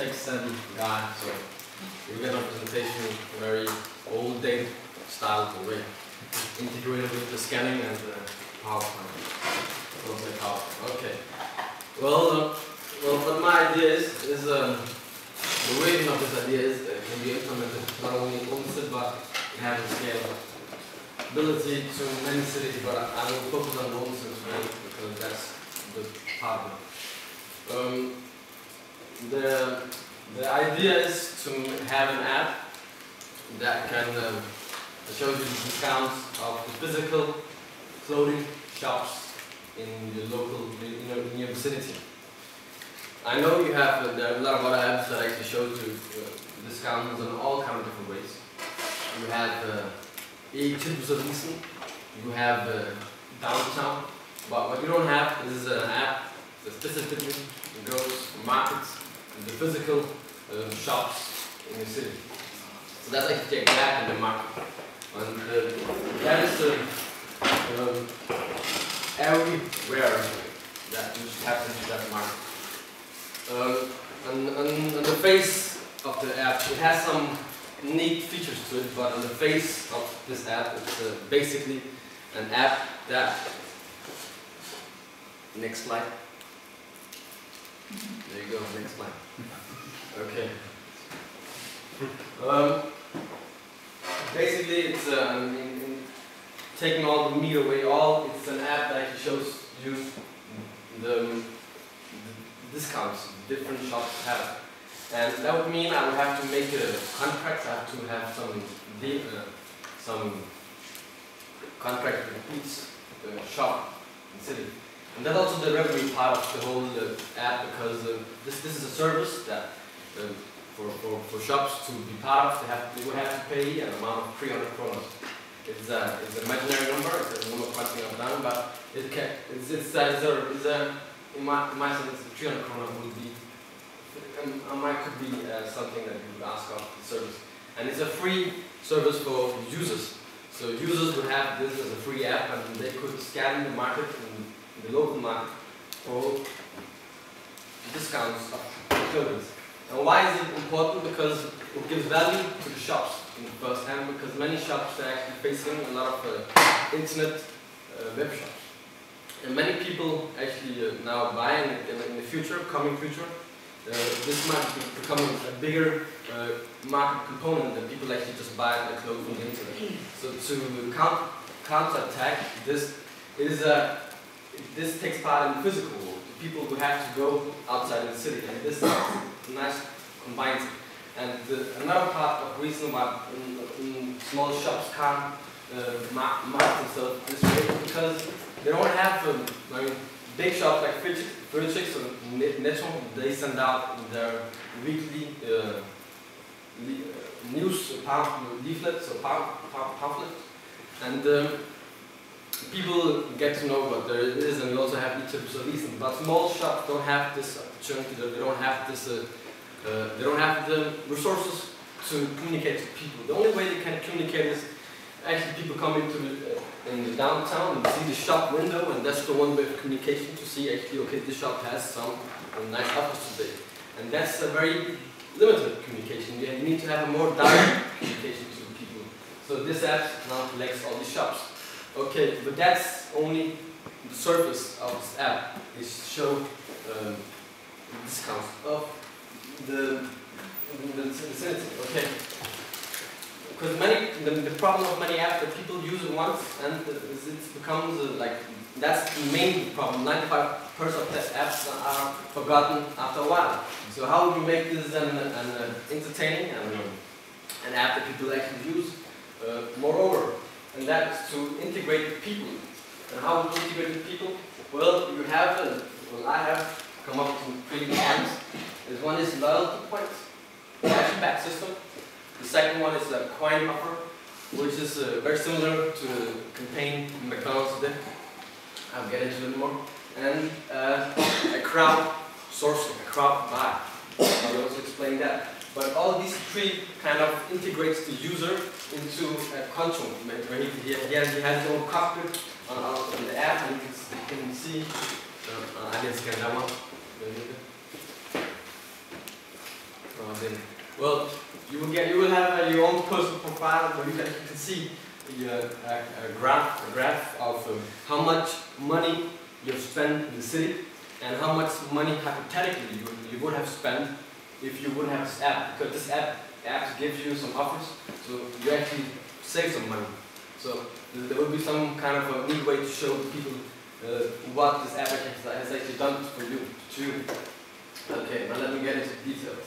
tech-savvy guy, so you get a presentation very old-dated style way, integrated with the scanning and the PowerPoint. Okay. Well, what my idea is the reason of this idea is it can be implemented not only in Odense, but it has a scalability to many cities. But I will focus on Odense today because that's the part of it. The idea is to have an app that can show you discounts of the physical clothing shops in your local, in your vicinity. I know you have there are a lot of other apps that actually show you discounts in all kinds of different ways. You have tilbud, you have downtown, but what you don't have is an app that specifically goes to markets and the physical shops in the city. So that's like the gap in the market. And that is the Everywear that just taps into that market. On the face of the app, it has some neat features to it, but on the face of this app, it's basically an app that. Next slide. There you go, next slide. Okay. Basically, it's taking all the meat away. It's an app that actually shows you the discounts different shops have, and that would mean I would have to make a contract. I have to have some contract with each shop in the city. And that's also the revenue part of the whole app, because this is a service that for shops to be part of, they will have to pay an amount of 300 kroner. It's an imaginary number. It's a number pointing up down, but it can. In my sense, 300 kroner would be. Could be something that you would ask of the service, and it's a free service for users. So users would have this as a free app, and they could scan the market in the local market for discounts of clothing. And why is it important? Because it gives value to the shops in the first hand, because many shops are actually facing a lot of internet web shops. And many people actually now buying in the future, coming future, this might be becoming a bigger market component than people actually just buy their clothes on the internet. So to counterattack this this takes part in the physical world. People who have to go outside the city, and this nice combines it. And another part of reason why small shops can't market themselves this way is because they don't have big shops like Fridge or Netto. They send out their weekly news leaflets or pamphlets, and people get to know what there is, and we also have each tilbud. But small shops don't have this opportunity. They don't have this. They don't have the resources to communicate to people. The only way they can communicate is actually people come into in the downtown and see the shop window, and that's the one way of communication, to see actually, okay, this shop has some nice offers today. And that's a very limited communication. You need to have a more direct communication to people. So this app now collects all these shops. Okay, but that's only the surface of this app, is show discounts of the vicinity. Okay. Because the problem of many apps that people use it once, and it becomes like, that's the main problem. 95% of these apps are forgotten after a while. So how would you make this an entertaining and an app that people actually use? Moreover, and that is to integrate with people. And how would you integrate with people? Well, you have I have come up with 3 points. One is loyalty points, cashback system. The second one is a Coinoffer, which is very similar to the campaign McDonald's did. I'll get into it more. And a crowd sourcing, a crowd buy. I will also explain that. But all these 3 kind of integrates the user into a control. Where he has his own cockpit on the app, and you can see. I didn't scan that one. Well, you will have your own personal profile where you can see a graph of how much money you've spent in the city and how much money hypothetically you would have spent if you wouldn't have this app, because this app gives you some offers, so you actually save some money. So there will be some kind of a neat way to show people what this app has actually done for you. Okay, now let me get into details.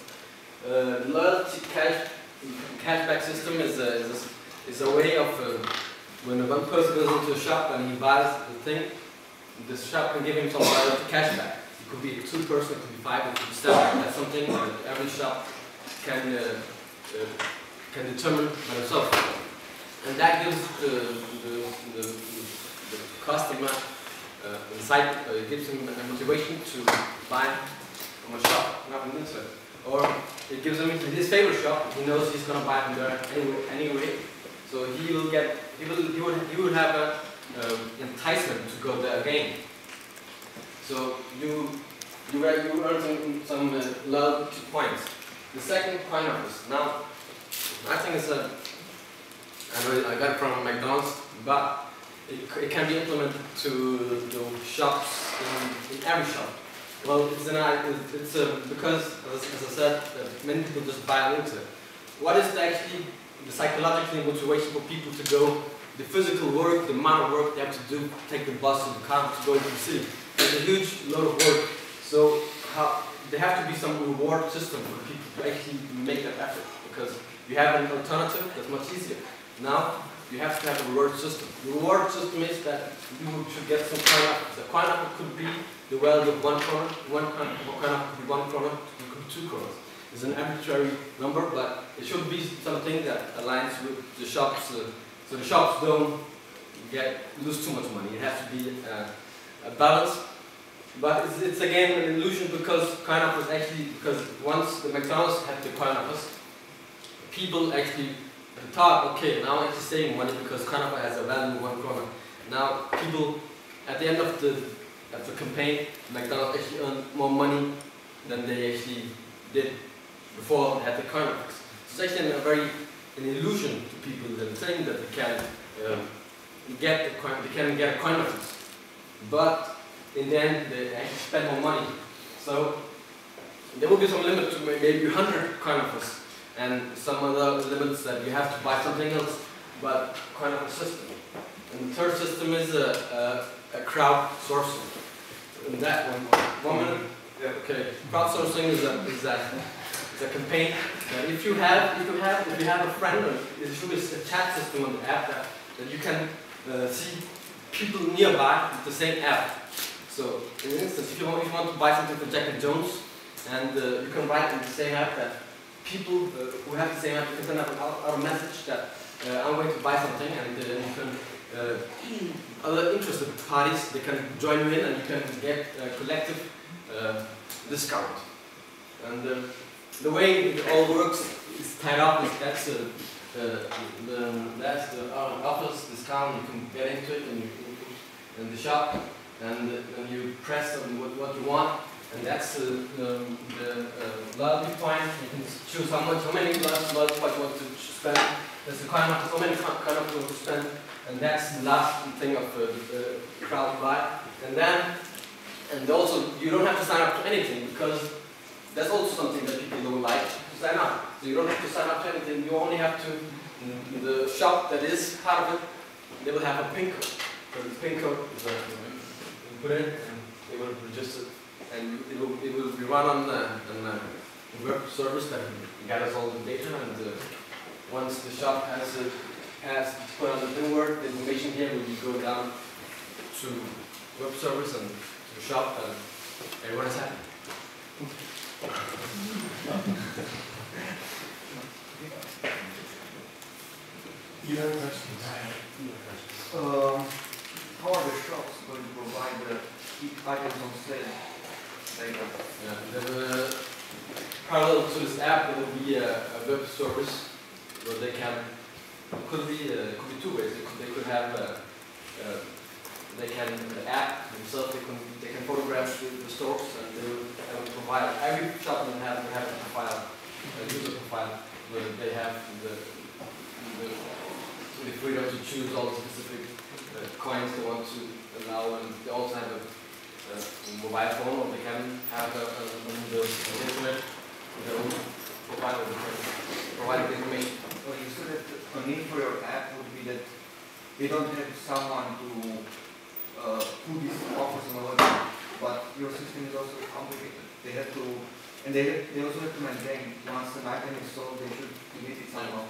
The loyalty cashback system is a way of when one person goes into a shop and he buys the thing, the shop can give him some loyalty cashback. It could be 2 person, it could be 5, it could be 7. That's something that every shop can determine by themselves. And that gives the customer it gives him a motivation to buy from a shop, not from the internet. Or it gives him his favorite shop. He knows he's gonna buy from there anyway. So he would have a enticement to go there again. So you earn some loyalty points. The second Coinoffers. Now, I think it's I got it from McDonald's, but it can be implemented to the shops in every shop. Well, it's because, as I said, many people just buy on the internet. What is actually the psychological motivation for people to go, the physical work, the amount of work they have to do, take the bus or the car to go into the city? It's a huge load of work. So there have to be some reward system for people to actually make that effort, because you have an alternative that's much easier. Now, you have to have a reward system. The reward system is that you should get some Coinoffers. The Coinoffer could be the value of 1 kroner, one Coinoffer could be 1 kroner, it could be 2 kroners. It's an arbitrary number, but it should be something that aligns with the shops, so the shops don't lose too much money. It has to be a balance. But it's again an illusion, because Coinoffers because once the McDonald's had the Coinoffers, people actually thought, okay, now I'm actually saving money because Coinoffer has a value of 1 kroner. Now people, at the end of the campaign, McDonald's actually earned more money than they actually did before they had the Coinoffers. So it's actually an illusion to people that think that they can get a Coinoffers, but in the end they actually spend more money. So there will be some limit to maybe 100 Coinoffers, and some other limits that you have to buy something else, but Coinoffer system. And the third system is a crowdsourcing. And that one minute. Yeah. Okay. Crowdsourcing is a campaign that if you have a friend, or there should be a chat system on the app that you can see people nearby with the same app. So, in instance, if you want to buy something for Jack and Jones, and you can write in the same app that people who have the same app, you can send out a message that I'm going to buy something, and you can other interested parties, they can join you in, and you can get a collective discount. And the way it all works is tied up. That's the offers discount. You can get into it, and you in the shop, and you press on what you want. And that's the loyalty point. You can choose how many loyalty points you want to spend. There's the Coinoffers, how many Coinoffers you want to spend. And that's the last thing of crowd buy. And also, you don't have to sign up to anything, because that's also something that people don't like to sign up. So you don't have to sign up to anything. You only have to, the shop that is part of it, they will have a PIN code. So the PIN code is you put in, and they will register. And it will be run on a web service that gathers all the data, and once the shop has put on the PIN word, the information here will go down to web service and to the shop, and everyone is happy. You have questions? How are the shops going to provide the items on sale? Yeah, parallel to this app, there will be a web service where they can. It could be 2 ways. They could have the app themselves. They can photograph the stores, and they will provide. Every shop will have a profile freedom to choose all the specific coins they want to allow, and they also have a mobile phone, or they can have on the internet with their own profile, or they can provide the information. Okay, so that a need for your app would be that they don't have someone to put these offers on the website, but your system is also complicated. They have to, and they also have to maintain. Once an item is sold, they should delete it somehow.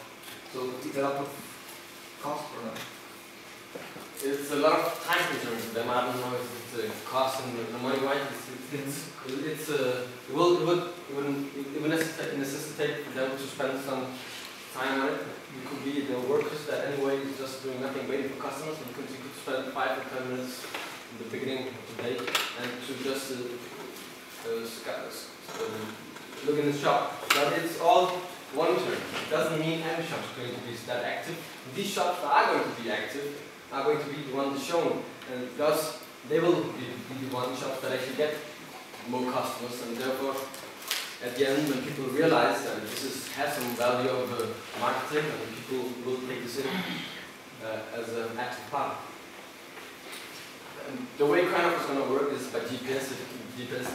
So it's a lot of cost for them. It's a lot of time consuming for them. I don't know if it's a cost and the money wise. It will necessitate for them to spend some time on it. It could be the workers that anyway is just doing nothing, waiting for customers, because you could spend 5 or 10 minutes in the beginning of the day and to just look in the shop. But it's all one turn. It doesn't mean every shop is going to be that active. These shops that are going to be active are going to be the ones shown, and thus they will be the one shops that actually get more customers, and therefore at the end, when people realize that this has some value of marketing, and people will take this in as an active part. And the way Coinoffers is going to work is by GPS. If GPS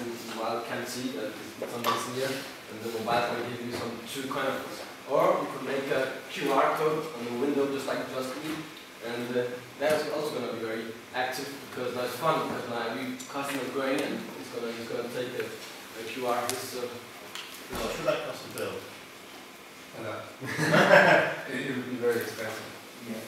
can see that somebody's near, and the mobile can give you some 2 Coinoffers. Or you could make a QR code on the window, just like Just Eat, and that's also going to be very active, because now it's fun, because now every customer is going and it's going to take a QR. Well, should that cost a bill? It would be very expensive. Yeah.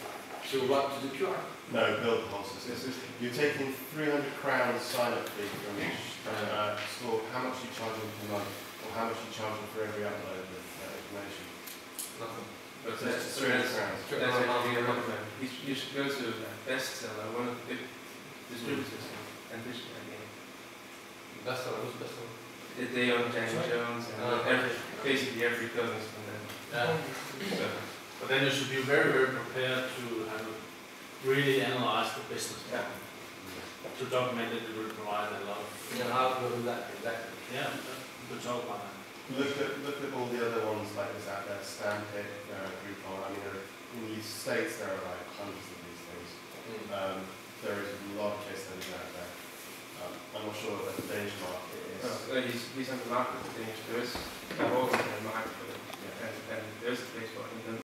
So what to do QR? No, build the whole system. You're taking 300 crowns sign-up fee from each store. How much are you charging per month? Or how much are you charging for every upload of information? Nothing. But That's that's 300 crowns. actually a compliment. You should go to Bestseller, one of the big distributors, and pitch that game. Bestseller, who's Bestseller? They own James Jones and basically every clothing store. But then you should be very, very prepared to have really analyze the business model. To document it, it will provide a lot of. Yeah, how to do that exactly? Yeah, we'll talk about that. Look at all the other ones like this out there, Stampit, Groupon. I mean, in the States there are like hundreds of these things. There is a lot of case studies out there. I'm not sure what the Danish market is. He's on the market, there is a whole market for it. And there's a place for it. And